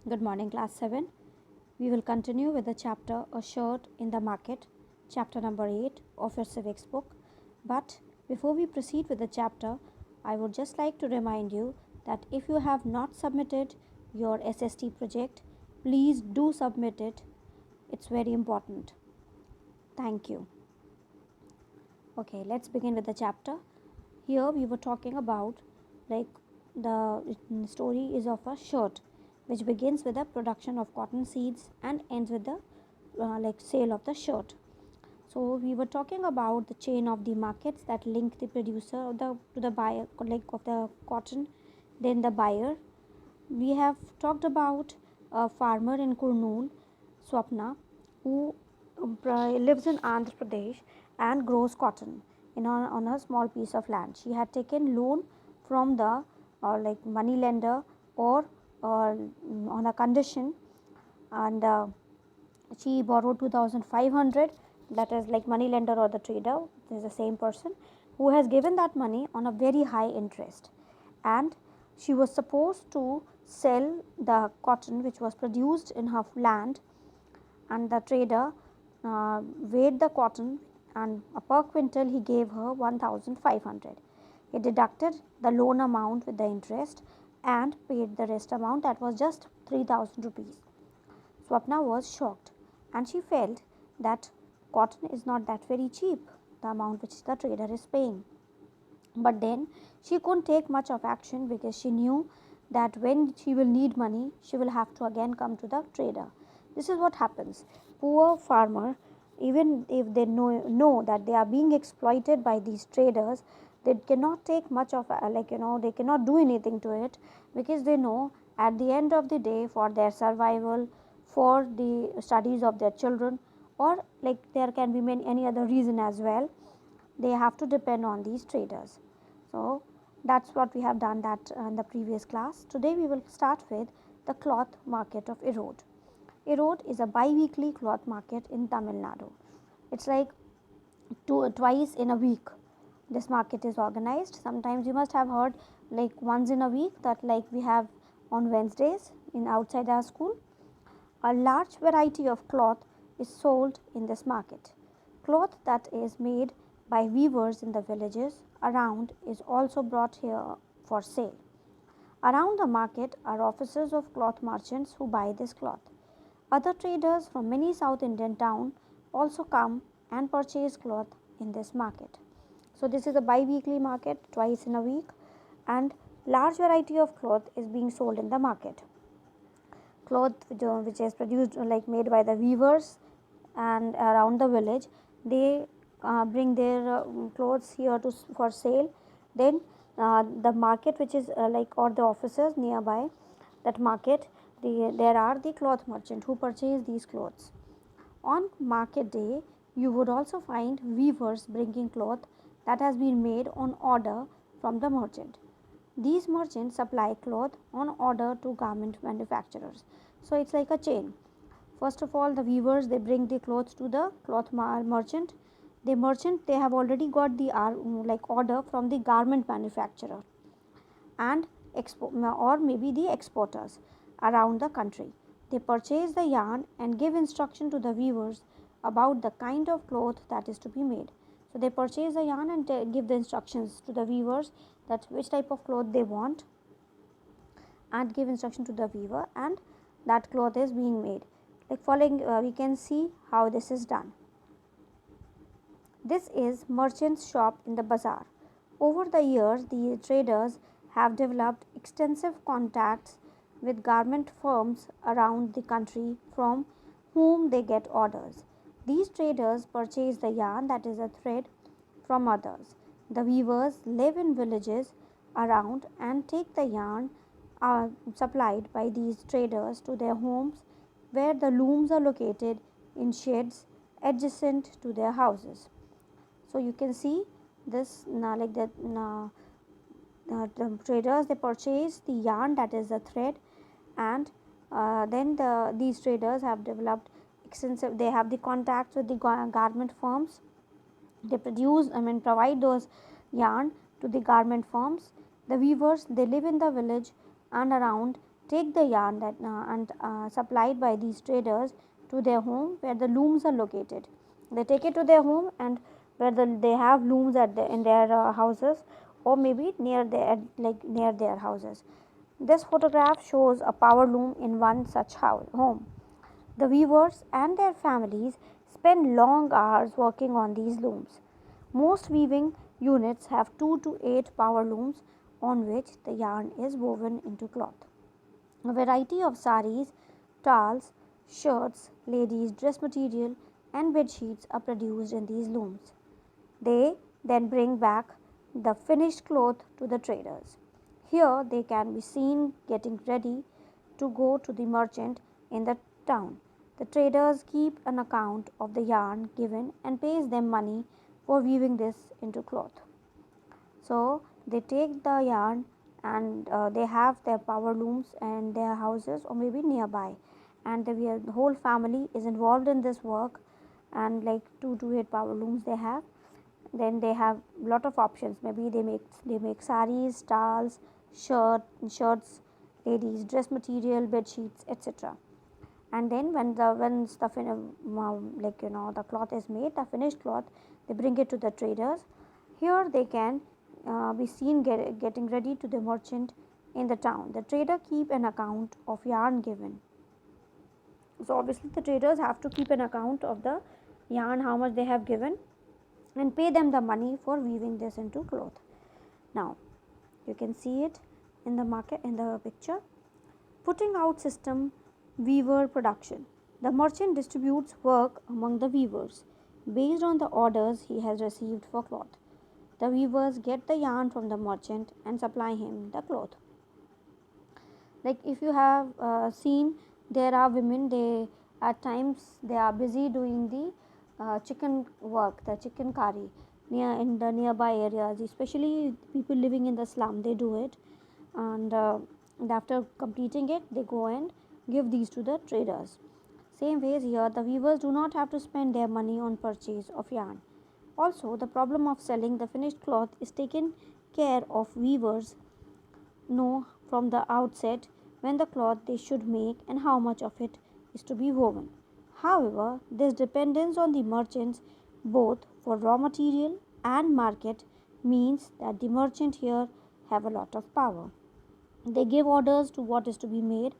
Good morning, class 7. We will continue with the chapter A Shirt in the Market, chapter number 8 of your civics book. But before we proceed with the chapter, I would just like to remind you that if you have not submitted your SST project, please do submit it. It's very important. Thank you. Okay, let's begin with the chapter. Here we were talking about like the story is of a shirt which begins with the production of cotton seeds and ends with the sale of the shirt. So we were talking about the chain of the markets that link the producer of the to the buyer of the cotton, then the buyer. We have talked about a farmer in Kurnool, Swapna, who lives in Andhra Pradesh and grows cotton on a small piece of land. She had taken loan from the money lender or on a condition, and she borrowed 2500, that is like money lender or the trader is the same person who has given that money on a very high interest, and she was supposed to sell the cotton which was produced in her land, and the trader weighed the cotton, and per quintal he gave her 1500. He deducted the loan amount with the interest and paid the rest amount, that was just 3000 rupees. Swapna was shocked, and she felt that cotton is not that very cheap, the amount which the trader is paying. But then she couldn't take much of action because she knew that when she will need money, she will have to again come to the trader. This is what happens. Poor farmer, even if they know that they are being exploited by these traders, they cannot take much of they cannot do anything to it, because they know at the end of the day, for their survival, for the studies of their children, or there can be any other reason as well, they have to depend on these traders. So that's what we have done that in the previous class. Today we will start with the cloth market of Erode. Erode is a bi-weekly cloth market in Tamil Nadu. It's like twice in a week this market is organized. Sometimes you must have heard once in a week, that we have on Wednesdays in outside our school. A large variety of cloth is sold in this market. Cloth that is made by weavers in the villages around is also brought here for sale. Around the market are offices of cloth merchants who buy this cloth. Other traders from many South Indian towns also come and purchase cloth in this market. So this is a bi-weekly market, twice in a week, and large variety of cloth is being sold in the market. Cloth which is produced made by the weavers and around the village, they bring their clothes here for sale. Then the market which is or the offices nearby that market, there are the cloth merchant who purchase these clothes. On market day, you would also find weavers bringing cloth that has been made on order from the merchant. These merchants supply cloth on order to garment manufacturers. So it's like a chain. First of all, the weavers, they bring the clothes to the cloth merchant. The merchant, they have already got the order from the garment manufacturer and or maybe the exporters around the country. They purchase the yarn and give instruction to the weavers about the kind of cloth that is to be made. So they purchase the yarn and give the instructions to the weavers that which type of cloth they want, and give instruction to the weaver, and that cloth is being made. Following, we can see how this is done. This is merchant's shop in the bazaar. Over the years, the traders have developed extensive contacts with garment firms around the country from whom they get orders. These traders purchase the yarn, that is a thread, from others. The weavers live in villages around and take the yarn supplied by these traders to their homes, where the looms are located in sheds adjacent to their houses. So you can see this the traders, they purchase the yarn, that is the thread, and then these traders have developed extensive, they have the contacts with the garment firms. They provide those yarn to the garment firms. The weavers, they live in the village and around, take the yarn that and supplied by these traders to their home where the looms are located. They take it to their home and where they have looms in their houses, or maybe near their houses. This photograph shows a power loom in one such home. The weavers and their families spend long hours working on these looms. Most weaving units have 2 to 8 power looms on which the yarn is woven into cloth. A variety of saris, towels, shirts, ladies' dress material, and bed sheets are produced in these looms. They then bring back the finished cloth to the traders. Here they can be seen getting ready to go to the merchant in the town. The traders keep an account of the yarn given and pays them money for weaving this into cloth. So they take the yarn and they have their power looms and their houses or maybe nearby, and the whole family is involved in this work, and like 2 to 8 power looms they have. Then they have lot of options. Maybe they make saris, towels, shirts, ladies dress material, bed sheets, etc. And then when the cloth is made, the finished cloth, they bring it to the traders. Here they can be seen getting ready to the merchant in the town. The trader keep an account of yarn given. So obviously the traders have to keep an account of the yarn, how much they have given, and pay them the money for weaving this into cloth. Now you can see it in the market in the picture. Putting out system, weaver production. The merchant distributes work among the weavers based on the orders he has received for cloth. The weavers get the yarn from the merchant and supply him the cloth. Like if you have seen, there are women, they at times they are busy doing the chicken work, the chicken curry in the nearby areas, especially people living in the slum, they do it, and after completing it they go and give these to the traders. Same ways here, the weavers do not have to spend their money on purchase of yarn. Also, the problem of selling the finished cloth is taken care of. Weavers know from the outset when the cloth they should make and how much of it is to be woven. However, this dependence on the merchants both for raw material and market means that the merchant here have a lot of power. They give orders to what is to be made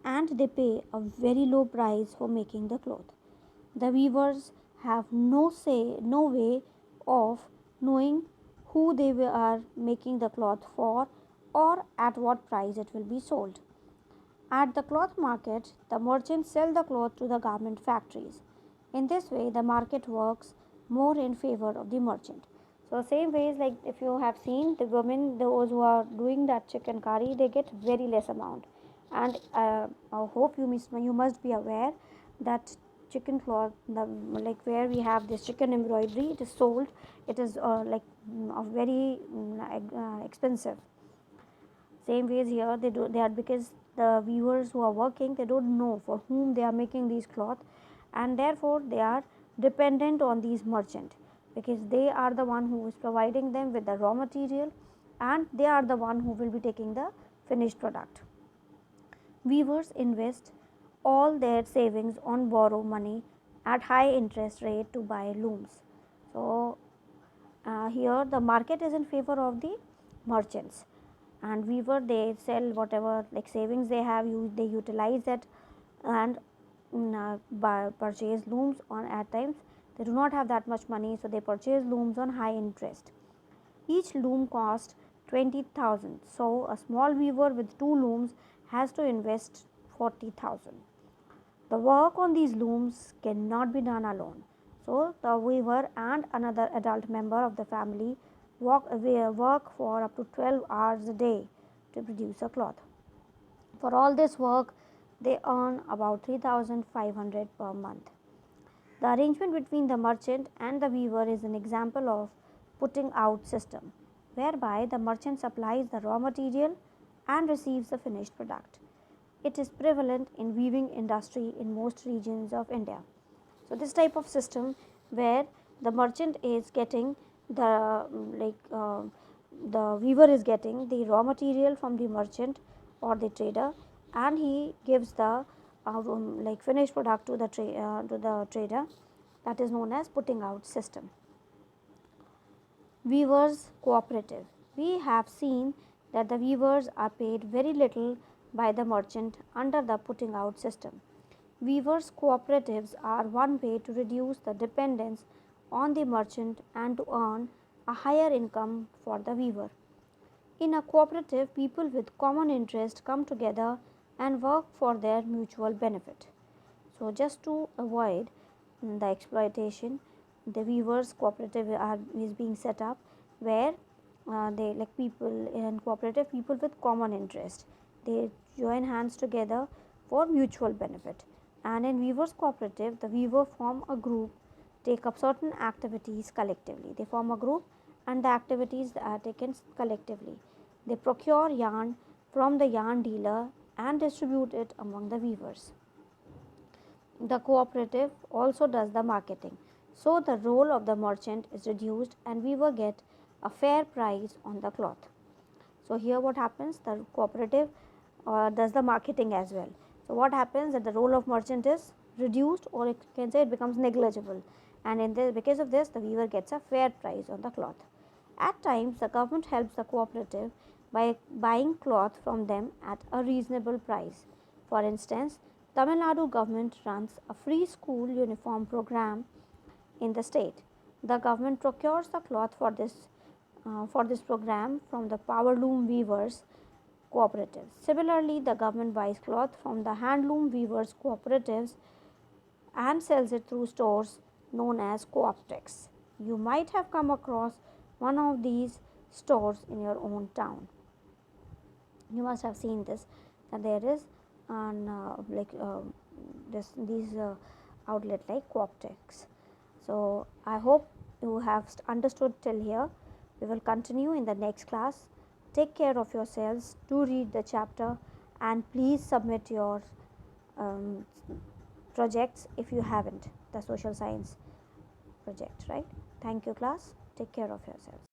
and they pay a very low price for making the cloth. The weavers have no way of knowing who they are making the cloth for or at what price it will be sold. At the cloth market, the merchants sell the cloth to the garment factories. In this way, the market works more in favor of the merchant. So, same ways, like if you have seen the women, those who are doing that chicken curry, they get very less amount. And I hope you must be aware that chicken cloth, like where we have this chicken embroidery, it is sold. It is very expensive. Same ways here, they are, because the viewers who are working, they don't know for whom they are making these cloth, and therefore they are dependent on these merchant, because they are the one who is providing them with the raw material and they are the one who will be taking the finished product. Weavers invest all their savings on borrow money at high interest rate to buy looms. So here the market is in favor of the merchants, and weaver they sell whatever like savings they have, they utilize it and purchase looms on. At times they do not have that much money, so they purchase looms on high interest. Each loom costs 20,000, so a small weaver with 2 looms has to invest 40,000. The work on these looms cannot be done alone, so the weaver and another adult member of the family work for up to 12 hours a day to produce a cloth. For all this work, they earn about 3,500 per month. The arrangement between the merchant and the weaver is an example of putting out system, whereby the merchant supplies the raw material and receives the finished product. It is prevalent in weaving industry in most regions of India. So this type of system where the merchant is getting the weaver is getting the raw material from the merchant or the trader, and he gives the like finished product to the trader. That is known as putting out system. Weavers cooperative. We have seen that the weavers are paid very little by the merchant under the putting out system. Weavers cooperatives are one way to reduce the dependence on the merchant and to earn a higher income for the weaver. In a cooperative, people with common interest come together and work for their mutual benefit. So, just to avoid the exploitation, the weavers cooperative is being set up where they like people in cooperative, people with common interest, they join hands together for mutual benefit. And in weavers cooperative, the weaver form a group, take up certain activities collectively. They form a group and the activities are taken collectively. They procure yarn from the yarn dealer and distribute it among the weavers. The cooperative also does the marketing. So the role of the merchant is reduced and weaver get a fair price on the cloth. So here what happens, the cooperative does the marketing as well. So what happens that the role of merchant is reduced, or it can say it becomes negligible, and in this, because of this, the weaver gets a fair price on the cloth. At times the government helps the cooperative by buying cloth from them at a reasonable price. For instance, Tamil Nadu government runs a free school uniform program in the state. The government procures the cloth for this program from the powerloom weavers cooperatives. Similarly, the government buys cloth from the handloom weavers cooperatives and sells it through stores known as Cooptex. You might have come across one of these stores in your own town. You must have seen this, that there is an these outlet like Cooptex. So I hope you have understood till here. We will continue in the next class. Take care of yourselves. Do read the chapter and please submit your um, projects if you haven't, the social science project, right? Thank you, class. Take care of yourselves.